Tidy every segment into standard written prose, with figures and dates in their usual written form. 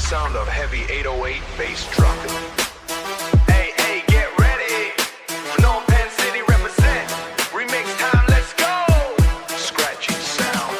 sound of heavy 808 bass drum. Hey, hey, get ready. Phnom Penh City represent. Remix time, let's go. Scratchy sound.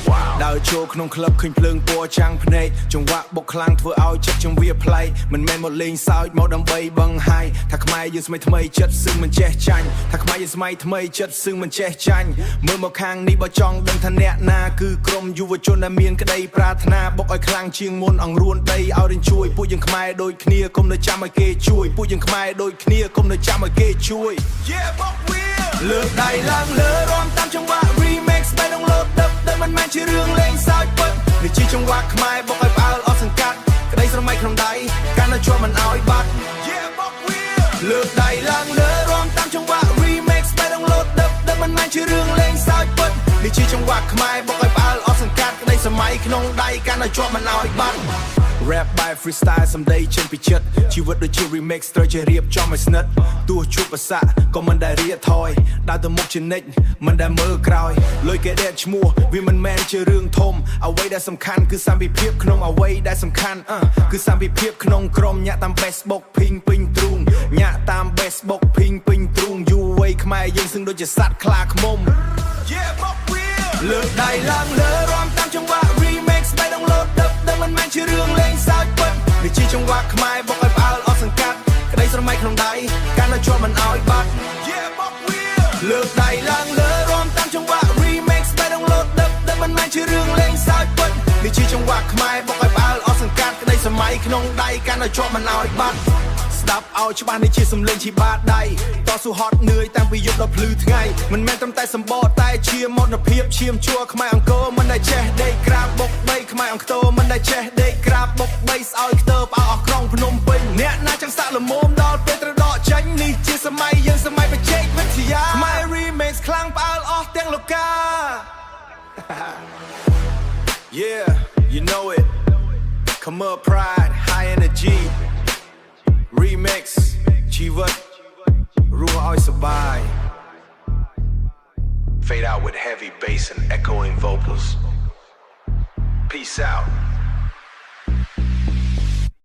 Wow. ដើរចូលក្នុងក្លឹបឃើញភ្លើងពណ៌ចាំងភ្នែកចង្វាក់បុកខ្លាំងធ្វើឲ្យចិត្តចង្វាប្លែកមិនមែនមកលេងសើចមកដើម្បីបង្ហាញថាខ្មែរយើងស្មីថ្មីចិត្តសឹងមិនចេះចាញ់ថាខ្មែរយើងស្មីថ្មីចិត្តសឹងមិនចេះចាញ់មើលមកខាងនេះបើចង់ដឹងថាអ្នកណាគឺក្រុមយុវជនដែលមានក្តីប្រាថ្នាបុកឲ្យខ្លាំងជាងមុនអង្រួនដីឲ្យរៀនជួយពួកយើងខ្មែរដូចគ្នាកុំនៅចាំឲ្យគេជួយពួកយើងខ្មែរដូចគ្នាកុំនៅចាំឲ្យគេជួយ Yeah បុកវាលើកដៃឡើងលើរាំតាមចង្វាក់ remix បែបដងលោតទឹកដែលមិនមែនជារឿងលេងសើចពិតនេះជាចង្វាក់ខ្មែរបុកឲ្យផ្អើលអស់សង្កាត់ក្តីស្រមៃក្នុងដៃកាន់តែជាប់មិនឲ្យបាត់ Yeah បុកវាលើកដៃឡើងលើរាំតាមចង្វាក់ remix បែបដងលោតទឹកដែលមិនមែនជារឿងលេងសើចពិតនេះជាចង្វាក់ខ្មែរបុកឲ្យផ្អើលអស់សង្កាត់ក្តីស្រមៃក្នុងដៃកាន់តែជាប់មិនឲ្យបាត់ Rap by freestyle សំដីចេញពីចិត្តជីវិតដូចជា remix ត្រូវចេះរៀបចំឲ្យស្និទ្ធទោះជួបប្រសាក៏មិនដែលរៀថយដើរទៅមុខជានិច្ចមិនដែលមើលក្រោយលុយគេដេកឈ្មោះវាមិនមែនជារឿងធំអ្វីដែលសំខាន់គឺសន្តិភាពក្នុងអ្វីដែលសំខាន់គឺសន្តិភាពក្នុងក្រុមញាក់តាម Facebook ភីងពេញទ្រូងញាក់តាម Facebook ភីងពេញទ្រូងយូរវ័យខ្មែរយើងសឹងដូចជាសត្វខ្លាឃ្មុំ Yeah មកវាលើកដៃឡើងលើរាំតាមចង្វាក់ remix បែបដងលោតទឹកដែលមិនមែនជារឿងលេងសើចពិតនេះជាចង្វាក់ខ្មែរបុកឲ្យផ្អើលអស់សង្កាត់ក្តីស្រមៃក្នុងដៃកាន់តែជាប់មិនឲ្យបាត់ Yeah មកវាលើកដៃឡើងលើរាំតាមចង្វាក់ remix បែបដងលោតទឹកដែលមិនមែនជារឿងលេងសើចពិតនេះជាចង្វាក់ខ្មែរបុកឲ្យផ្អើលអស់សង្កាត់ក្តីស្រមៃក្នុងដៃកាន់តែជាប់មិនឲ្យបាត់ស្ដាប់ឲ្យច្បាស់នេះជាសំឡេងជាបាតដៃតស៊ូហត់នឿយតាំងពីយប់ដល់ភ្លឺថ្ងៃមិនមែនត្រឹមតែសម្បកតែជាមន្តភាពឈាមជួរខ្មែរអង្គរមិនដែលចេះដេកក្រាបបុកបីខ្មែរអង្គរមិនដែលចេះដេកក្រាបបុកបីស្អោយខ្ទើបអស់ក្រុងភ្នំពេញអ្នកណាចង់សាក់លមមដល់ពេលត្រូវដកចេញនេះជាសម័យយើងសម័យបច្ចេកវិទ្យាខ្មែរ remix ខ្លាំងផ្អើលអស់ទាំងលោកកា Yeah you know it come up pride high energy Remix ជីវិតរស់ឲ្យសប្បាយ Fade out with heavy bass and echoing vocals. Peace out.